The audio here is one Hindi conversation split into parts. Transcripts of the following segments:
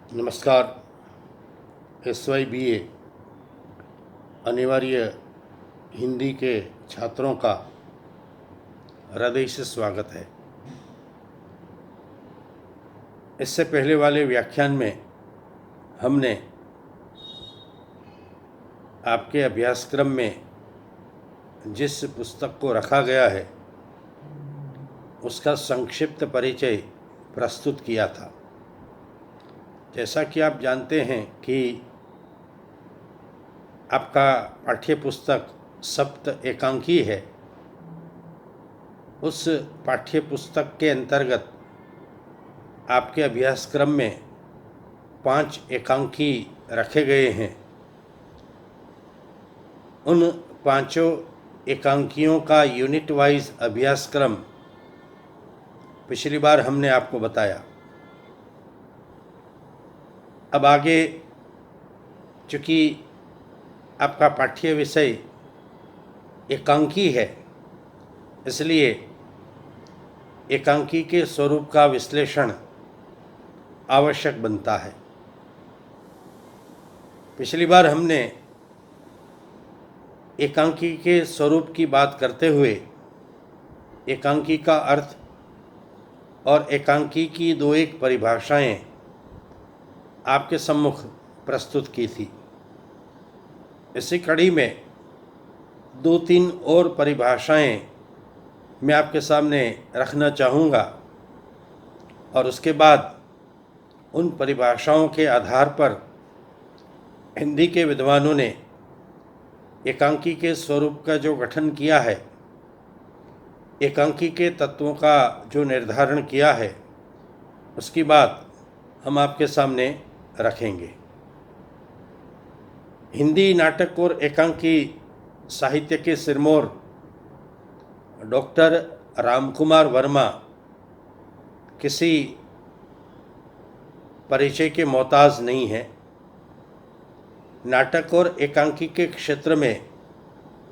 नमस्कार। SYBA अनिवार्य हिंदी के छात्रों का हृदय से स्वागत है। इससे पहले वाले व्याख्यान में हमने आपके अभ्यासक्रम में जिस पुस्तक को रखा गया है उसका संक्षिप्त परिचय प्रस्तुत किया था। जैसा कि आप जानते हैं कि आपका पाठ्य पुस्तक सप्त एकांकी है। उस पाठ्य पुस्तक के अंतर्गत आपके अभ्यासक्रम में 5 एकांकी रखे गए हैं। उन 5 एकांकियों का यूनिट वाइज अभ्यासक्रम पिछली बार हमने आपको बताया। अब आगे चूँकि आपका पाठ्य विषय एकांकी है, इसलिए एकांकी के स्वरूप का विश्लेषण आवश्यक बनता है। पिछली बार हमने एकांकी के स्वरूप की बात करते हुए एकांकी का अर्थ और एकांकी की 2-1 परिभाषाएं आपके सम्मुख प्रस्तुत की थी। इसी कड़ी में 2-3 और परिभाषाएं मैं आपके सामने रखना चाहूँगा और उसके बाद उन परिभाषाओं के आधार पर हिंदी के विद्वानों ने एकांकी के स्वरूप का जो गठन किया है, एकांकी के तत्वों का जो निर्धारण किया है, उसकी बात हम आपके सामने रखेंगे। हिंदी नाटक और एकांकी साहित्य के सिरमौर डॉक्टर रामकुमार वर्मा किसी परिचय के मोहताज नहीं है। नाटक और एकांकी के क्षेत्र में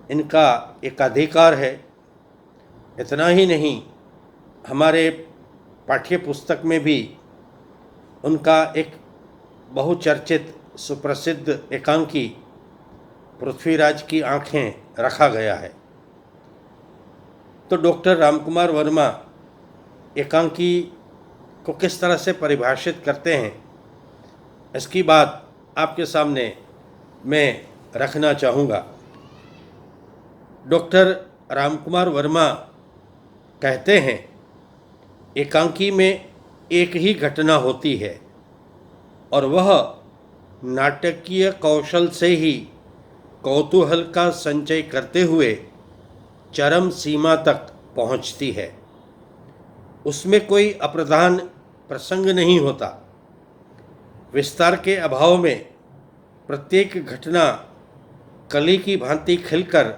इनका एकाधिकार है। इतना ही नहीं, हमारे पाठ्य पुस्तक में भी उनका एक बहुचर्चित सुप्रसिद्ध एकांकी पृथ्वीराज की आँखें रखा गया है। तो डॉक्टर रामकुमार वर्मा एकांकी को किस तरह से परिभाषित करते हैं, इसकी बात आपके सामने मैं रखना चाहूँगा। डॉक्टर रामकुमार वर्मा कहते हैं, एकांकी में एक ही घटना होती है और वह नाटकीय कौशल से ही कौतूहल का संचय करते हुए चरम सीमा तक पहुंचती है। उसमें कोई अप्रधान प्रसंग नहीं होता। विस्तार के अभाव में प्रत्येक घटना कली की भांति खिलकर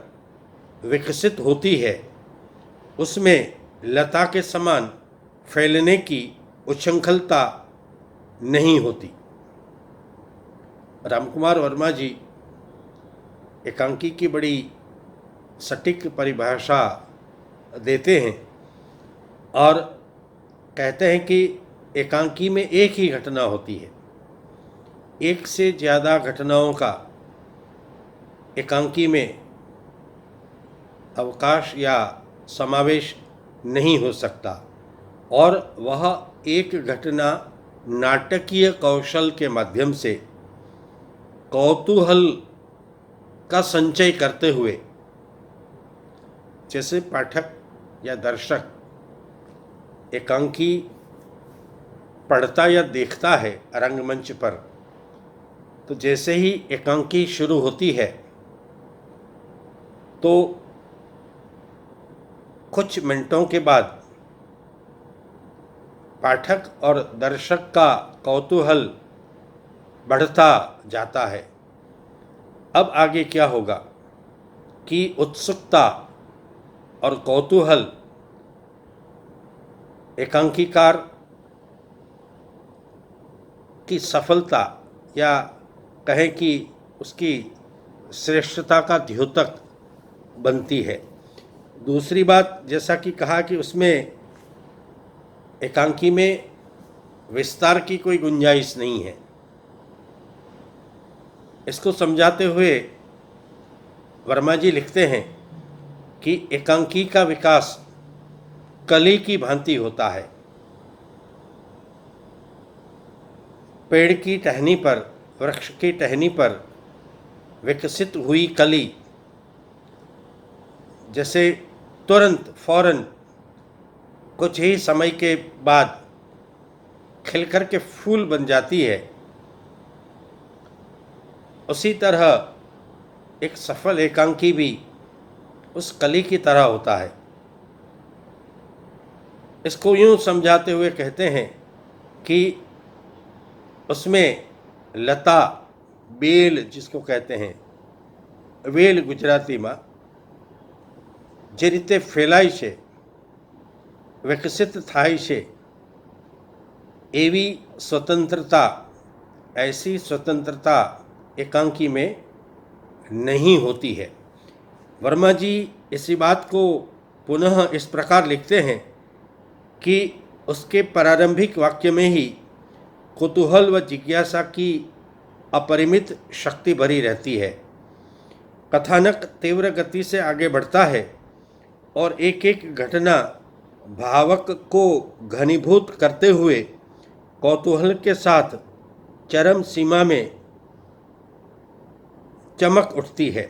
विकसित होती है। उसमें लता के समान फैलने की उच्छृंखलता नहीं होती। रामकुमार वर्मा जी एकांकी की बड़ी सटीक परिभाषा देते हैं और कहते हैं कि एकांकी में एक ही घटना होती है। एक से ज़्यादा घटनाओं का एकांकी में अवकाश या समावेश नहीं हो सकता और वह एक घटना नाटकीय कौशल के माध्यम से कौतूहल का संचय करते हुए, जैसे पाठक या दर्शक एकांकी पढ़ता या देखता है रंगमंच पर, तो जैसे ही एकांकी शुरू होती है तो कुछ मिनटों के बाद पाठक और दर्शक का कौतूहल बढ़ता जाता है। अब आगे क्या होगा कि उत्सुकता और कौतूहल एकांकीकार की सफलता या कहें कि उसकी श्रेष्ठता का द्योतक बनती है। दूसरी बात, जैसा कि कहा कि उसमें एकांकी में विस्तार की कोई गुंजाइश नहीं है। इसको समझाते हुए वर्मा जी लिखते हैं कि एकांकी का विकास कली की भांति होता है। पेड़ की टहनी पर, वृक्ष की टहनी पर विकसित हुई कली जैसे तुरंत फौरन कुछ ही समय के बाद खिलकर के फूल बन जाती है, उसी तरह एक सफल एकांकी भी उस कली की तरह होता है। इसको यूं समझाते हुए कहते हैं कि उसमें लता, बेल जिसको कहते हैं, वेल गुजराती में जे रीते फैलाय છે, विकसित थाय છે, एवी स्वतंत्रता, ऐसी स्वतंत्रता एकांकी में नहीं होती है। वर्मा जी इसी बात को पुनः इस प्रकार लिखते हैं कि उसके प्रारंभिक वाक्य में ही कुतूहल व जिज्ञासा की अपरिमित शक्ति भरी रहती है। कथानक तीव्र गति से आगे बढ़ता है और एक एक घटना भावक को घनीभूत करते हुए कौतूहल के साथ चरम सीमा में चमक उठती है।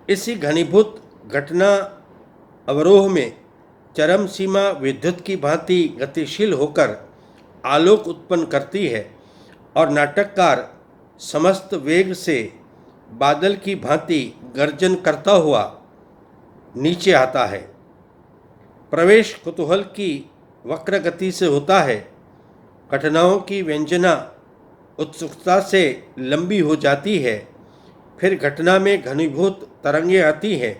इसी घनीभूत घटना अवरोह में चरम सीमा विद्युत की भांति गतिशील होकर आलोक उत्पन्न करती है और नाटककार समस्त वेग से बादल की भांति गर्जन करता हुआ नीचे आता है। प्रवेश कुतूहल की वक्र गति से होता है। घटनाओं की व्यंजना उत्सुकता से लंबी हो जाती है। फिर घटना में घनीभूत तरंगें आती हैं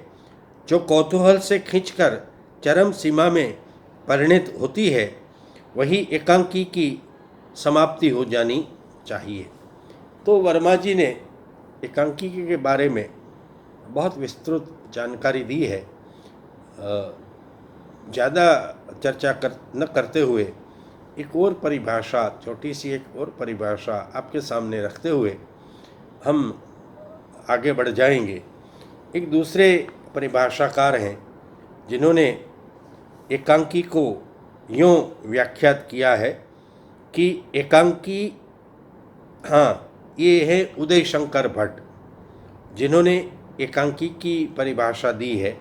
जो कौतूहल से खींचकर चरम सीमा में परिणित होती है। वही एकांकी की समाप्ति हो जानी चाहिए। तो वर्मा जी ने एकांकी के बारे में बहुत विस्तृत जानकारी दी है। ज़्यादा चर्चा न करते हुए एक और परिभाषा, छोटी सी एक और परिभाषा आपके सामने रखते हुए हम आगे बढ़ जाएंगे। एक दूसरे परिभाषाकार हैं जिन्होंने एकांकी को यूँ व्याख्यात किया है कि एकांकी, हाँ, ये है उदय शंकर भट्ट, जिन्होंने एकांकी की परिभाषा दी है।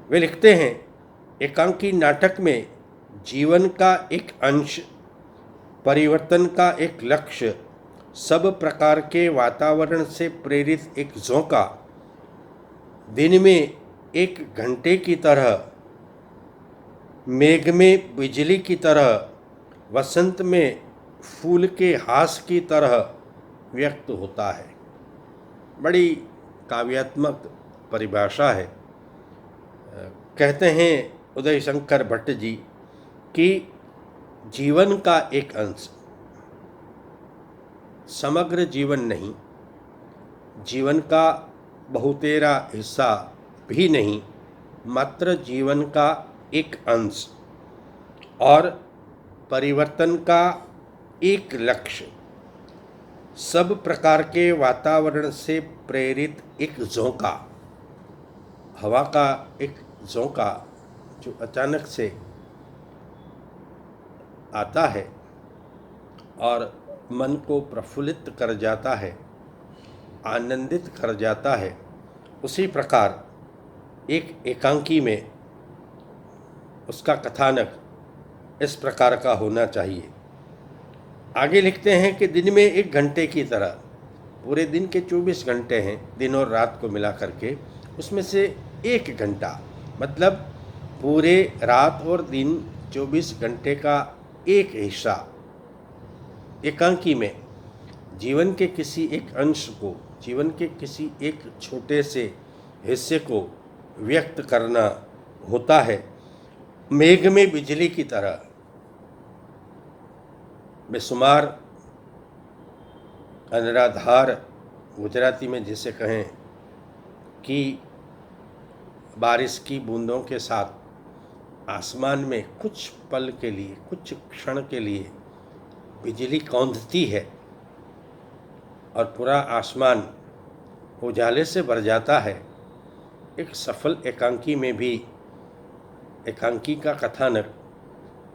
वे लिखते हैं, एकांकी नाटक में जीवन का एक अंश, परिवर्तन का एक लक्ष्य, सब प्रकार के वातावरण से प्रेरित एक झोंका, दिन में एक घंटे की तरह, मेघ में बिजली की तरह, वसंत में फूल के हास की तरह व्यक्त होता है। बड़ी काव्यात्मक परिभाषा है। कहते हैं उदय शंकर भट्ट जी कि जीवन का एक अंश, समग्र जीवन नहीं, जीवन का बहुतेरा हिस्सा भी नहीं, मात्र जीवन का एक अंश और परिवर्तन का एक लक्ष्य, सब प्रकार के वातावरण से प्रेरित एक झोंका, हवा का एक झोंका जो अचानक से आता है और मन को प्रफुल्लित कर जाता है, आनंदित कर जाता है। उसी प्रकार एक एकांकी में उसका कथानक इस प्रकार का होना चाहिए। आगे लिखते हैं कि दिन में एक घंटे की तरह, पूरे दिन के 24 घंटे हैं, दिन और रात को मिला करके, उसमें से एक घंटा, मतलब पूरे रात और दिन 24 घंटे का एक हिस्सा एकांकी में जीवन के किसी एक अंश को, जीवन के किसी एक छोटे से हिस्से को व्यक्त करना होता है। मेघ में बिजली की तरह, बेशुमार अनराधार, गुजराती में जिसे कहें कि बारिश की बूंदों के साथ आसमान में कुछ पल के लिए, कुछ क्षण के लिए बिजली कौंधती है, और पूरा आसमान उजाले से भर जाता है, एक सफल एकांकी में भी एकांकी का कथानक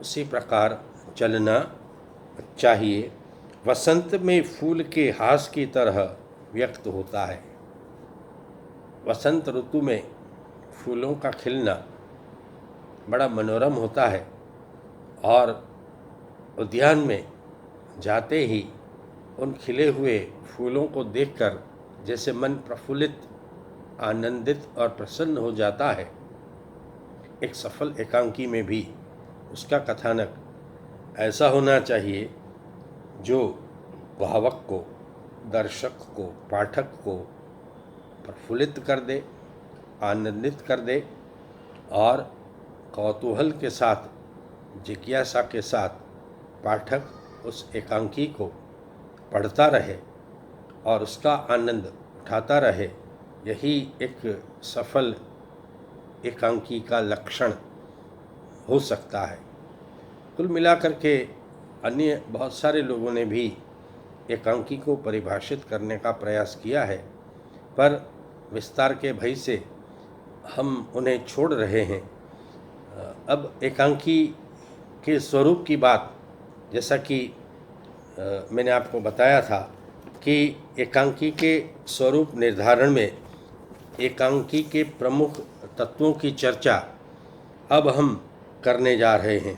उसी प्रकार चलना चाहिए। वसंत में फूल के हास की तरह व्यक्त होता है। वसंत ऋतु में फूलों का खिलना बड़ा मनोरम होता है और उद्यान में जाते ही उन खिले हुए फूलों को देखकर जैसे मन प्रफुल्लित, आनंदित और प्रसन्न हो जाता है, एक सफल एकांकी में भी उसका कथानक ऐसा होना चाहिए जो भावक को, दर्शक को, पाठक को प्रफुल्लित कर दे, आनंदित कर दे और कौतूहल के साथ, जिज्ञासा के साथ पाठक उस एकांकी को पढ़ता रहे और उसका आनंद उठाता रहे। यही एक सफल एकांकी का लक्षण हो सकता है। कुल मिलाकर के अन्य बहुत सारे लोगों ने भी एकांकी को परिभाषित करने का प्रयास किया है, पर विस्तार के भय से हम उन्हें छोड़ रहे हैं। अब एकांकी के स्वरूप की बात, जैसा कि मैंने आपको बताया था कि एकांकी के स्वरूप निर्धारण में एकांकी के प्रमुख तत्वों की चर्चा अब हम करने जा रहे हैं।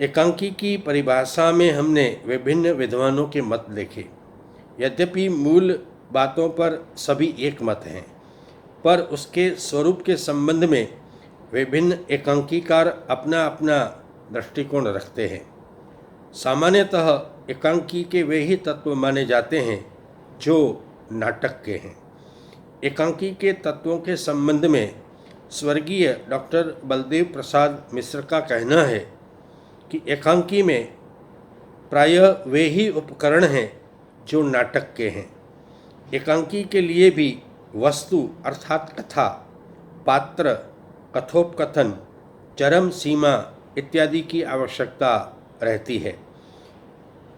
एकांकी की परिभाषा में हमने विभिन्न विद्वानों के मत देखे। यद्यपि मूल बातों पर सभी एक मत हैं, पर उसके स्वरूप के संबंध में विभिन्न एकांकीकार अपना अपना दृष्टिकोण रखते हैं। सामान्यतः एकांकी के वे ही तत्व माने जाते हैं जो नाटक के हैं। एकांकी के तत्वों के संबंध में स्वर्गीय डॉक्टर बलदेव प्रसाद मिश्र का कहना है कि एकांकी में प्रायः वे ही उपकरण हैं जो नाटक के हैं। एकांकी के लिए भी वस्तु अर्थात कथा, पात्र, कथोपकथन, चरम सीमा इत्यादि की आवश्यकता रहती है।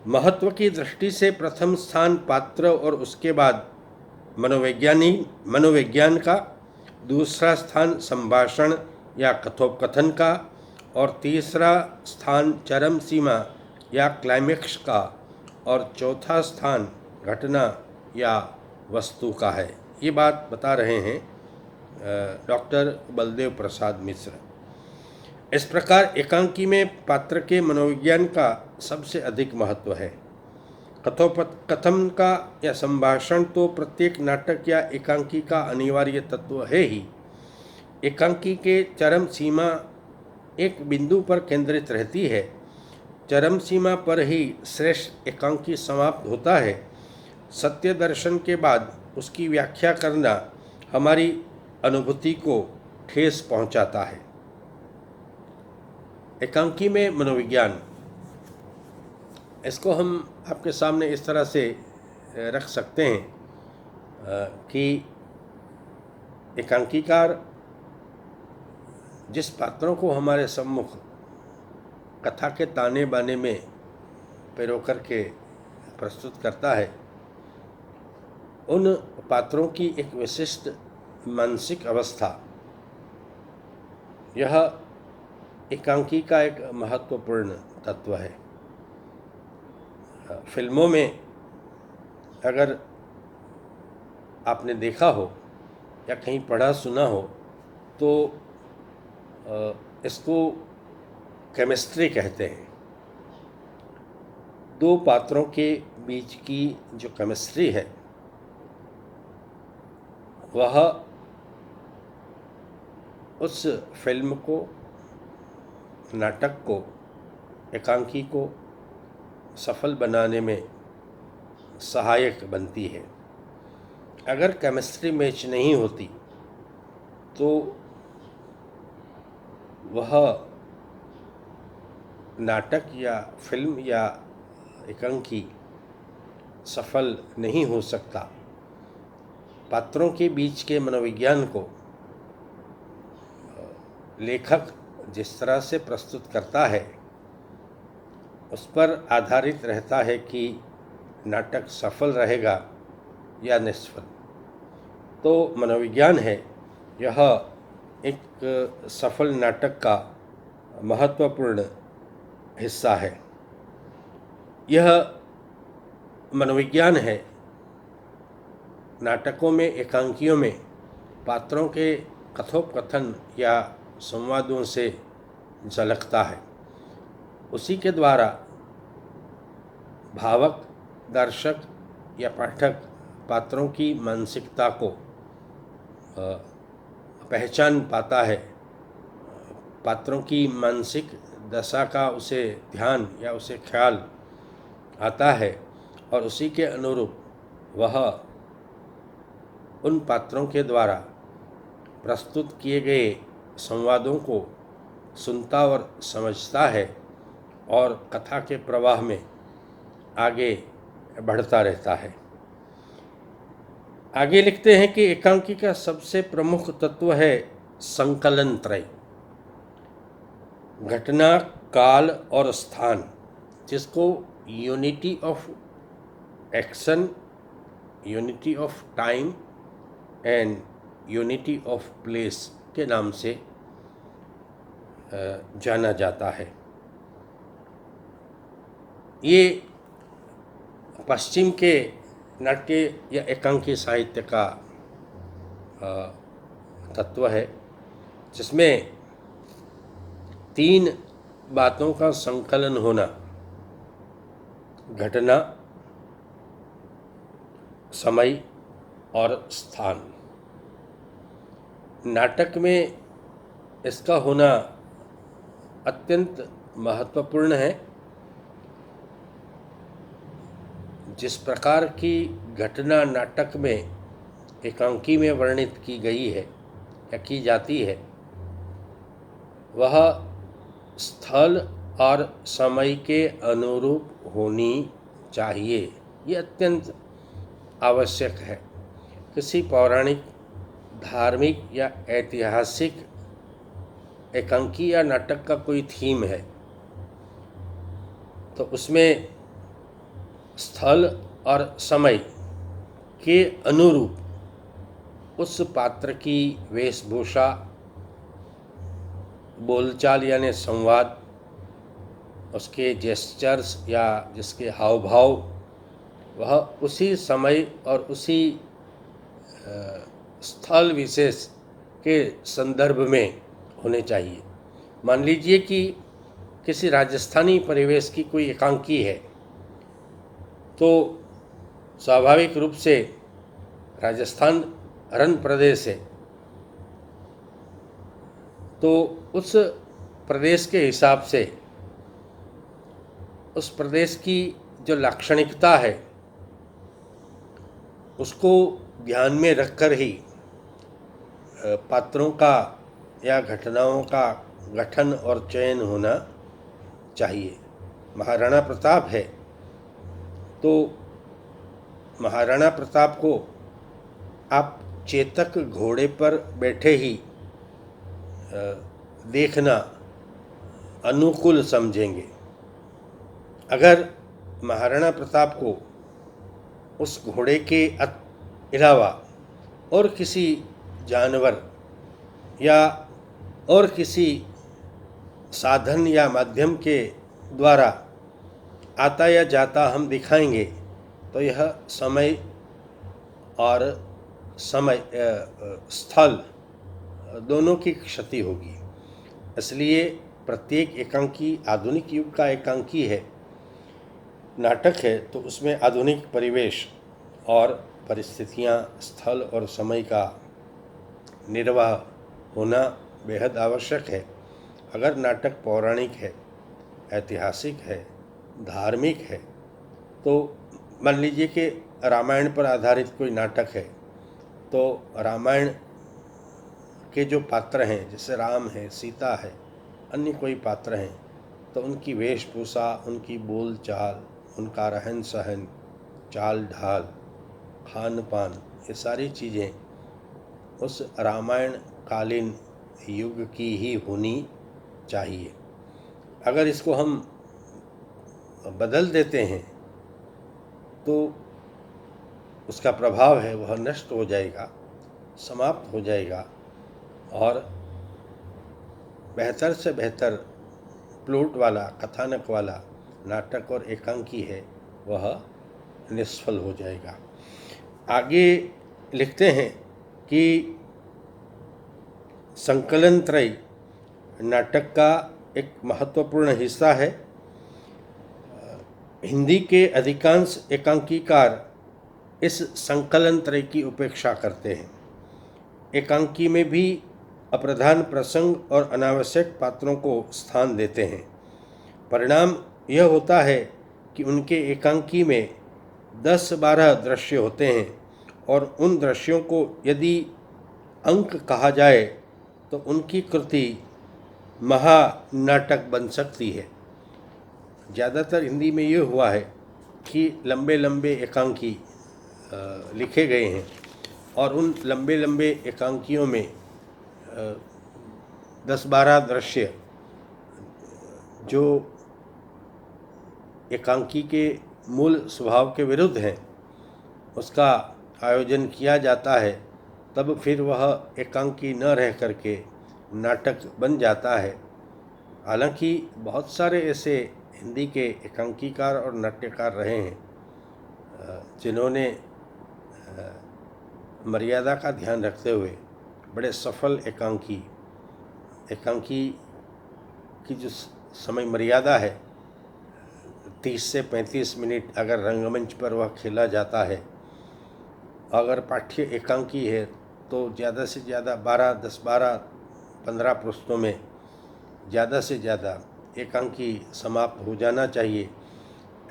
महत्व की दृष्टि से प्रथम स्थान पात्र और उसके बाद मनोविज्ञान का, दूसरा स्थान संभाषण या कथोपकथन का और तीसरा स्थान चरम सीमा या क्लाइमेक्स का और चौथा स्थान घटना या वस्तु का है। ये बात बता रहे हैं डॉक्टर बलदेव प्रसाद मिश्र। इस प्रकार एकांकी में पात्र के मनोविज्ञान का सबसे अधिक महत्व है। कथोपकथन का या संभाषण तो प्रत्येक नाटक या एकांकी का अनिवार्य तत्व है ही। एकांकी के चरम सीमा एक बिंदु पर केंद्रित रहती है। चरम सीमा पर ही श्रेष्ठ एकांकी समाप्त होता है। सत्य दर्शन के बाद उसकी व्याख्या करना हमारी अनुभूति को ठेस पहुंचाता है। एकांकी में मनोविज्ञान, इसको हम आपके सामने इस तरह से रख सकते हैं कि एकांकीकार जिस पात्रों को हमारे सम्मुख कथा के ताने बाने में पिरो करके प्रस्तुत करता है, उन पात्रों की एक विशिष्ट मानसिक अवस्था, यह एकांकी का एक महत्वपूर्ण तत्व है। फिल्मों में अगर आपने देखा हो या कहीं पढ़ा सुना हो तो इसको केमिस्ट्री कहते हैं। दो पात्रों के बीच की जो केमिस्ट्री है वह उस फिल्म को, नाटक को, एकांकी को सफल बनाने में सहायक बनती है। अगर केमिस्ट्री मैच नहीं होती तो वह नाटक या फिल्म या एकांकी सफल नहीं हो सकता। पात्रों के बीच के मनोविज्ञान को लेखक जिस तरह से प्रस्तुत करता है उस पर आधारित रहता है कि नाटक सफल रहेगा या निष्फल। तो मनोविज्ञान है, यह एक सफल नाटक का महत्वपूर्ण हिस्सा है। यह मनोविज्ञान है, नाटकों में, एकांकियों में पात्रों के कथोपकथन या संवादों से झलकता है। उसी के द्वारा भावक, दर्शक या पाठक पात्रों की मानसिकता को पहचान पाता है, पात्रों की मानसिक दशा का उसे ध्यान या उसे ख्याल आता है और उसी के अनुरूप वह उन पात्रों के द्वारा प्रस्तुत किए गए संवादों को सुनता और समझता है और कथा के प्रवाह में आगे बढ़ता रहता है। आगे लिखते हैं कि एकांकी का सबसे प्रमुख तत्व है संकलन त्रय, घटना, काल और स्थान, जिसको unity of action, unity of time and unity of place के नाम से जाना जाता है। ये पश्चिम के नाट्य या एकांकी साहित्य का तत्व है, जिसमें 3 बातों का संकलन होना, घटना, समय और स्थान। नाटक में इसका होना अत्यंत महत्वपूर्ण है। जिस प्रकार की घटना नाटक में एकांकी में वर्णित की गई है या की जाती है, वह स्थल और समय के अनुरूप होनी चाहिए। ये अत्यंत आवश्यक है। किसी पौराणिक, धार्मिक या ऐतिहासिक एकांकी या नाटक का कोई थीम है तो उसमें स्थल और समय के अनुरूप उस पात्र की वेशभूषा, बोलचाल यानी संवाद, उसके जेस्चर्स या जिसके हाव भाव, वह उसी समय और उसी स्थल विशेष के संदर्भ में होने चाहिए। मान लीजिए कि किसी राजस्थानी परिवेश की कोई एकांकी है, तो स्वाभाविक रूप से राजस्थान रण प्रदेश है, तो उस प्रदेश के हिसाब से उस प्रदेश की जो लाक्षणिकता है उसको ध्यान में रखकर ही पात्रों का या घटनाओं का गठन और चयन होना चाहिए। महाराणा प्रताप है तो महाराणा प्रताप को आप चेतक घोड़े पर बैठे ही देखना अनुकूल समझेंगे। अगर महाराणा प्रताप को उस घोड़े के अलावा और किसी जानवर या और किसी साधन या माध्यम के द्वारा आता या जाता हम दिखाएंगे तो यह समय और स्थल दोनों की क्षति होगी। इसलिए प्रत्येक एकांकी आधुनिक युग का एकांकी है, नाटक है, तो उसमें आधुनिक परिवेश और परिस्थितियां, स्थल और समय का निर्वाह होना बेहद आवश्यक है। अगर नाटक पौराणिक है, ऐतिहासिक है, धार्मिक है, तो मान लीजिए कि रामायण पर आधारित कोई नाटक है, तो रामायण के जो पात्र हैं, जैसे राम है, सीता है, अन्य कोई पात्र हैं, तो उनकी वेशभूषा, उनकी बोल चाल, उनका रहन सहन, चाल ढाल, खान पान, ये सारी चीज़ें उस रामायण कालीन युग की ही होनी चाहिए। अगर इसको हम बदल देते हैं तो उसका प्रभाव है वह नष्ट हो जाएगा, समाप्त हो जाएगा और बेहतर से बेहतर प्लॉट वाला, कथानक वाला नाटक और एकांकी है वह निष्फल हो जाएगा। आगे लिखते हैं कि संकलन त्रय नाटक का एक महत्वपूर्ण हिस्सा है। हिंदी के अधिकांश एकांकीकार इस संकलन त्रय की उपेक्षा करते हैं। एकांकी में भी अप्रधान प्रसंग और अनावश्यक पात्रों को स्थान देते हैं। परिणाम यह होता है कि उनके एकांकी में 10-12 दृश्य होते हैं और उन दृश्यों को यदि अंक कहा जाए तो उनकी कृति महानाटक बन सकती है। ज़्यादातर हिंदी में ये हुआ है कि लंबे लंबे एकांकी लिखे गए हैं और उन लंबे लंबे एकांकियों में 10-12 दृश्य जो एकांकी के मूल स्वभाव के विरुद्ध हैं उसका आयोजन किया जाता है, तब फिर वह एकांकी न रह करके नाटक बन जाता है। हालांकि बहुत सारे ऐसे हिंदी के एकांकीकार और नाट्यकार रहे हैं जिन्होंने मर्यादा का ध्यान रखते हुए बड़े सफल एकांकी की जो समय मर्यादा है 30 से 35 मिनट अगर रंगमंच पर वह खेला जाता है, अगर पाठ्य एकांकी है तो ज़्यादा से ज़्यादा 10-12-15 पृष्ठों में ज़्यादा से ज़्यादा एकांकी समाप्त हो जाना चाहिए।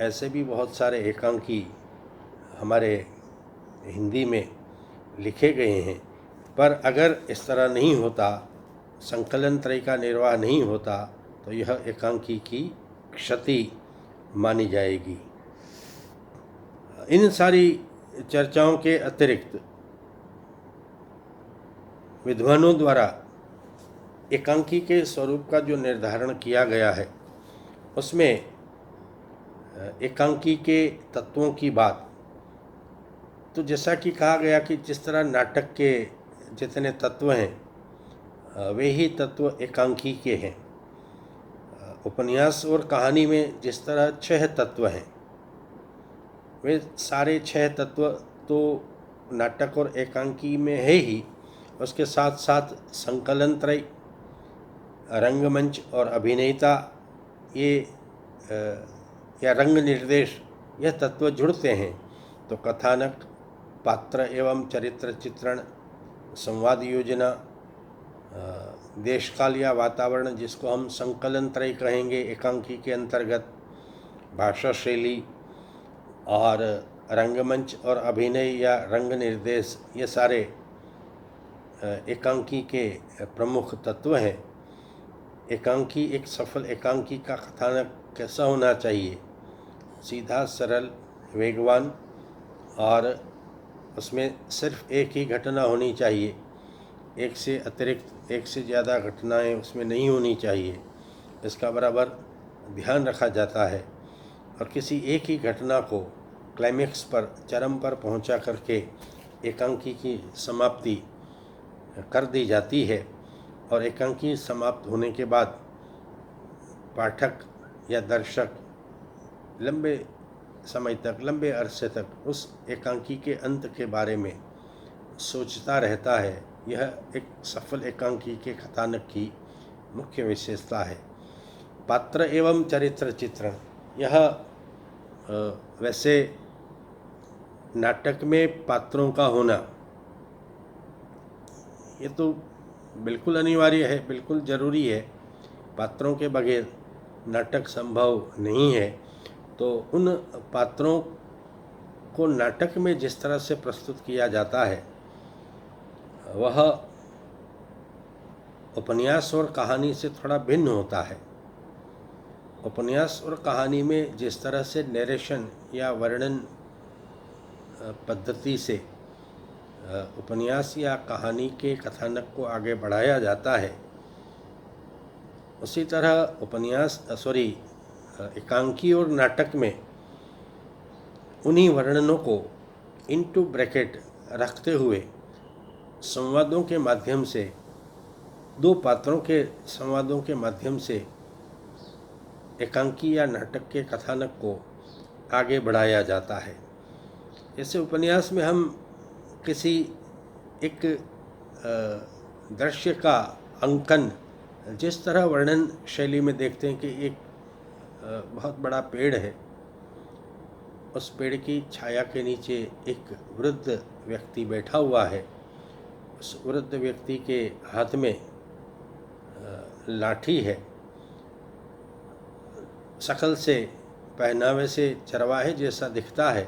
ऐसे भी बहुत सारे एकांकी हमारे हिंदी में लिखे गए हैं, पर अगर इस तरह नहीं होता, संकलन त्रय का निर्वाह नहीं होता तो यह एकांकी की क्षति मानी जाएगी। इन सारी चर्चाओं के अतिरिक्त विद्वानों द्वारा एकांकी के स्वरूप का जो निर्धारण किया गया है उसमें एकांकी के तत्वों की बात, तो जैसा कि कहा गया कि जिस तरह नाटक के जितने तत्व हैं वे ही तत्व एकांकी के हैं। उपन्यास और कहानी में जिस तरह 6 तत्व हैं वे सारे 6 तत्व तो नाटक और एकांकी में है ही, उसके साथ साथ संकलन त्रय, रंगमंच और अभिनेता ये या रंग निर्देश यह तत्व जुड़ते हैं तो कथानक, पात्र एवं चरित्र चित्रण, संवाद योजना, देश काल या वातावरण जिसको हम संकलन त्रय कहेंगे एकांकी के अंतर्गत, भाषा शैली और रंगमंच और अभिनय या रंग निर्देश, ये सारे एकांकी के प्रमुख तत्व हैं। एकांकी, एक सफल एकांकी का कथानक कैसा होना चाहिए? सीधा, सरल, वेगवान और उसमें सिर्फ एक ही घटना होनी चाहिए, एक से अतिरिक्त एक से ज़्यादा घटनाएं उसमें नहीं होनी चाहिए, इसका बराबर ध्यान रखा जाता है। और किसी एक ही घटना को क्लाइमेक्स पर, चरम पर पहुंचा करके एकांकी की समाप्ति कर दी जाती है और एकांकी समाप्त होने के बाद पाठक या दर्शक लंबे समय तक, लंबे अरसे तक उस एकांकी के अंत के बारे में सोचता रहता है। यह एक सफल एकांकी के कथानक की मुख्य विशेषता है। पात्र एवं चरित्र चित्रण, यह वैसे नाटक में पात्रों का होना ये तो बिल्कुल अनिवार्य है, बिल्कुल ज़रूरी है। पात्रों के बगैर नाटक संभव नहीं है। तो उन पात्रों को नाटक में जिस तरह से प्रस्तुत किया जाता है वह उपन्यास और कहानी से थोड़ा भिन्न होता है। उपन्यास और कहानी में जिस तरह से नरेशन या वर्णन पद्धति से उपन्यास या कहानी के कथानक को आगे बढ़ाया जाता है, उसी तरह एकांकी और नाटक में उन्हीं वर्णनों को इनटू ब्रैकेट रखते हुए संवादों के माध्यम से, दो पात्रों के संवादों के माध्यम से एकांकी या नाटक के कथानक को आगे बढ़ाया जाता है। जैसे उपन्यास में हम किसी एक दृश्य का अंकन जिस तरह वर्णन शैली में देखते हैं कि एक बहुत बड़ा पेड़ है, उस पेड़ की छाया के नीचे एक वृद्ध व्यक्ति बैठा हुआ है, उस वृद्ध व्यक्ति के हाथ में लाठी है, शक्ल से पहनावे से चरवाहे जैसा दिखता है।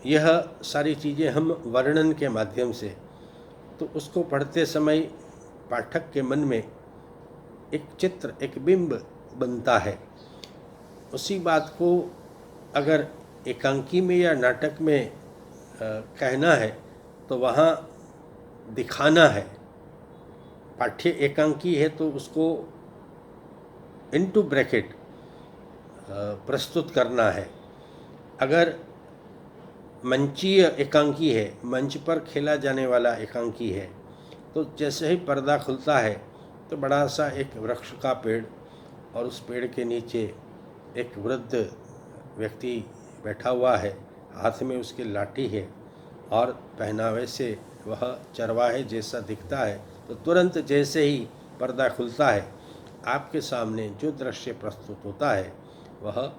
यह सारी चीज़ें हम वर्णन के माध्यम से, तो उसको पढ़ते समय पाठक के मन में एक चित्र, एक बिंब बनता है। उसी बात को अगर एकांकी में या नाटक में कहना है तो वहाँ दिखाना है। पाठ्य एकांकी है तो उसको इनटू ब्रैकेट प्रस्तुत करना है। अगर मंचीय एकांकी है, मंच पर खेला जाने वाला एकांकी है, तो जैसे ही पर्दा खुलता है तो बड़ा सा एक वृक्ष का पेड़ और उस पेड़ के नीचे एक वृद्ध व्यक्ति बैठा हुआ है, हाथ में उसकी लाठी है और पहनावे से वह चरवाहे जैसा दिखता है। तो तुरंत जैसे ही पर्दा खुलता है आपके सामने जो दृश्य प्रस्तुत होता है वह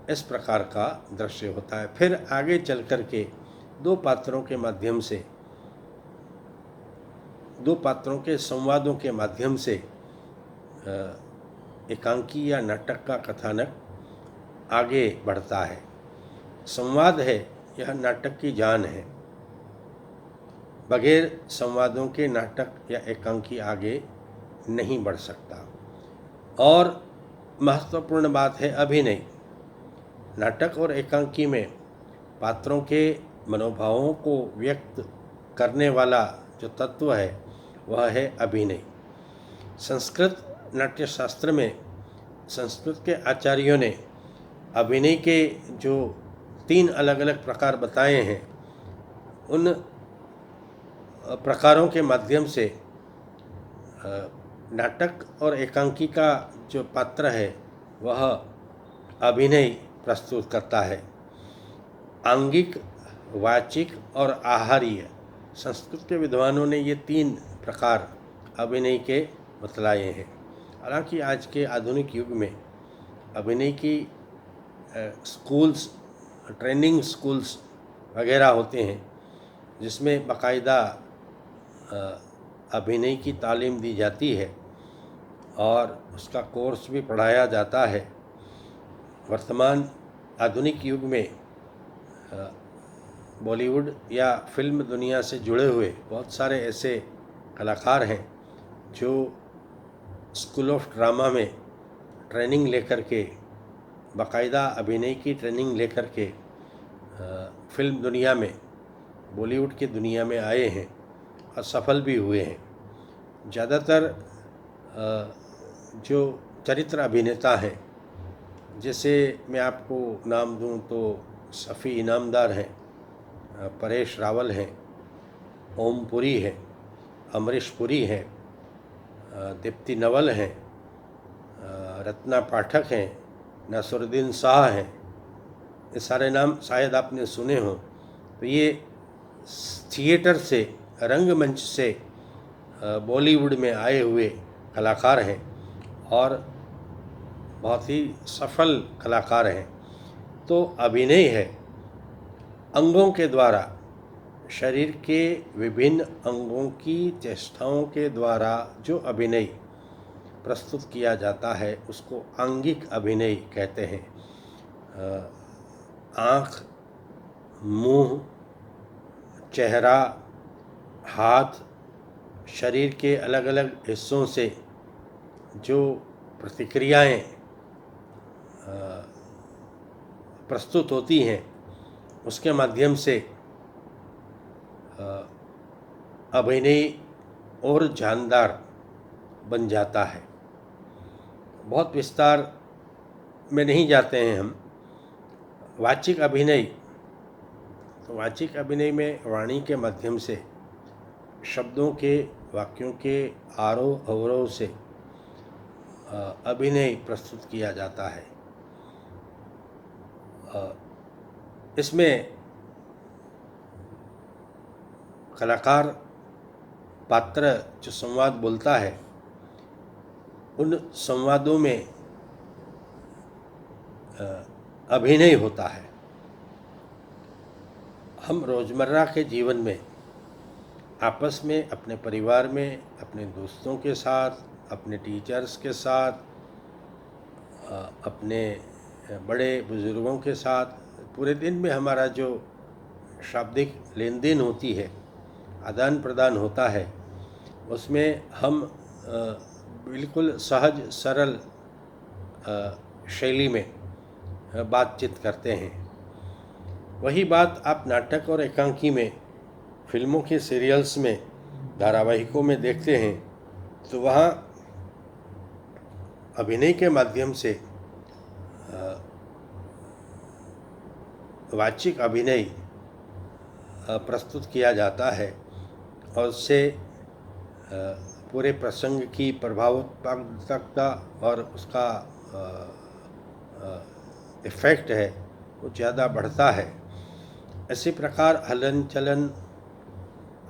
इस प्रकार का दृश्य होता है। फिर आगे चल कर के दो पात्रों के माध्यम से, दो पात्रों के संवादों के माध्यम से एकांकी या नाटक का कथानक आगे बढ़ता है। संवाद है, यह नाटक की जान है। बगैर संवादों के नाटक या एकांकी आगे नहीं बढ़ सकता। और महत्वपूर्ण बात है अभिनय। नाटक और एकांकी में पात्रों के मनोभावों को व्यक्त करने वाला जो तत्व है वह है अभिनय। संस्कृत नाट्यशास्त्र में संस्कृत के आचार्यों ने अभिनय के जो 3 अलग अलग प्रकार बताए हैं, उन प्रकारों के माध्यम से नाटक और एकांकी का जो पात्र है वह अभिनय प्रस्तुत करता है। आंगिक, वाचिक और आहार्य, संस्कृत के विद्वानों ने ये 3 प्रकार अभिनय के बतलाए हैं। हालांकि आज के आधुनिक युग में अभिनय की स्कूल्स, ट्रेनिंग स्कूल्स वगैरह होते हैं जिसमें बाकायदा अभिनय की तालीम दी जाती है और उसका कोर्स भी पढ़ाया जाता है। वर्तमान आधुनिक युग में बॉलीवुड या फिल्म दुनिया से जुड़े हुए बहुत सारे ऐसे कलाकार हैं जो स्कूल ऑफ ड्रामा में ट्रेनिंग लेकर के, बाकायदा अभिनय की ट्रेनिंग लेकर के फिल्म दुनिया में, बॉलीवुड की दुनिया में आए हैं और सफल भी हुए हैं। ज़्यादातर जो चरित्र अभिनेता हैं, जैसे मैं आपको नाम दूं तो शफ़ी इनामदार हैं, परेश रावल हैं, ओम पुरी हैं, अमरीश पुरी हैं, दीप्ति नवल हैं, रत्ना पाठक हैं, नसरुद्दीन शाह हैं। ये सारे नाम शायद आपने सुने हों। तो ये थिएटर से, रंगमंच से बॉलीवुड में आए हुए कलाकार हैं और बहुत ही सफल कलाकार हैं। तो अभिनय है, अंगों के द्वारा, शरीर के विभिन्न अंगों की चेष्टाओं के द्वारा जो अभिनय प्रस्तुत किया जाता है उसको आंगिक अभिनय कहते हैं। आँख, मुंह, चेहरा, हाथ, शरीर के अलग अलग हिस्सों से जो प्रतिक्रियाएं प्रस्तुत होती हैं उसके माध्यम से अभिनय और जानदार बन जाता है। बहुत विस्तार में नहीं जाते हैं हम, वाचिक अभिनय, तो वाचिक अभिनय में वाणी के माध्यम से शब्दों के, वाक्यों के आरोह अवरोह से अभिनय प्रस्तुत किया जाता है। इसमें कलाकार पात्र जो संवाद बोलता है, उन संवादों में अभिनय होता है। हम रोज़मर्रा के जीवन में आपस में, अपने परिवार में, अपने दोस्तों के साथ, अपने टीचर्स के साथ, अपने बड़े बुज़ुर्गों के साथ, पूरे दिन में हमारा जो शाब्दिक लेन देन होती है, आदान प्रदान होता है, उसमें हम बिल्कुल सहज सरल शैली में बातचीत करते हैं। वही बात आप नाटक और एकांकी में, फिल्मों के सीरियल्स में, धारावाहिकों में देखते हैं, तो वहाँ अभिनय के माध्यम से वाचिक अभिनय प्रस्तुत किया जाता है और उससे पूरे प्रसंग की प्रभावत्मकता और उसका इफ़ेक्ट है वो ज़्यादा बढ़ता है। इसी प्रकार हलन चलन,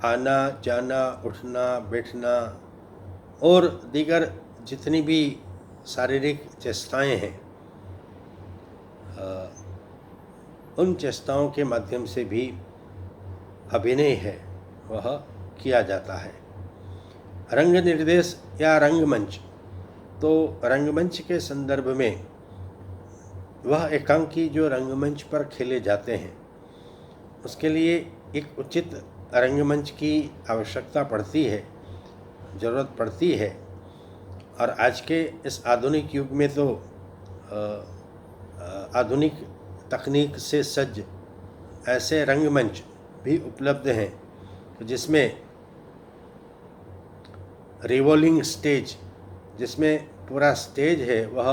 आना जाना, उठना बैठना और दीगर जितनी भी शारीरिक चेष्टाएं हैं, उन चेष्टाओं के माध्यम से भी अभिनय है वह किया जाता है। रंग निर्देश या रंगमंच, तो रंगमंच के संदर्भ में वह एकांकी जो रंगमंच पर खेले जाते हैं, उसके लिए एक उचित रंगमंच की आवश्यकता पड़ती है, ज़रूरत पड़ती है। और आज के इस आधुनिक युग में तो आधुनिक तकनीक से सज्ज ऐसे रंगमंच भी उपलब्ध हैं जिसमें रिवॉल्विंग स्टेज, जिसमें पूरा स्टेज है वह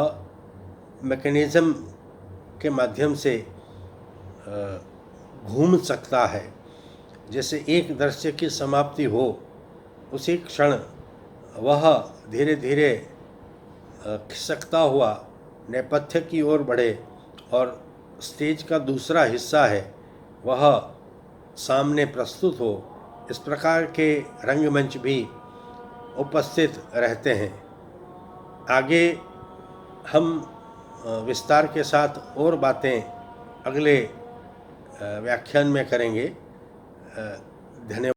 मैकेनिज़्म के माध्यम से घूम सकता है। जैसे एक दृश्य की समाप्ति हो, उसी क्षण वह धीरे धीरे खिसकता हुआ नेपथ्य की ओर बढ़े और स्टेज का दूसरा हिस्सा है वह सामने प्रस्तुत हो। इस प्रकार के रंगमंच भी उपस्थित रहते हैं। आगे हम विस्तार के साथ और बातें अगले व्याख्यान में करेंगे। धन्यवाद।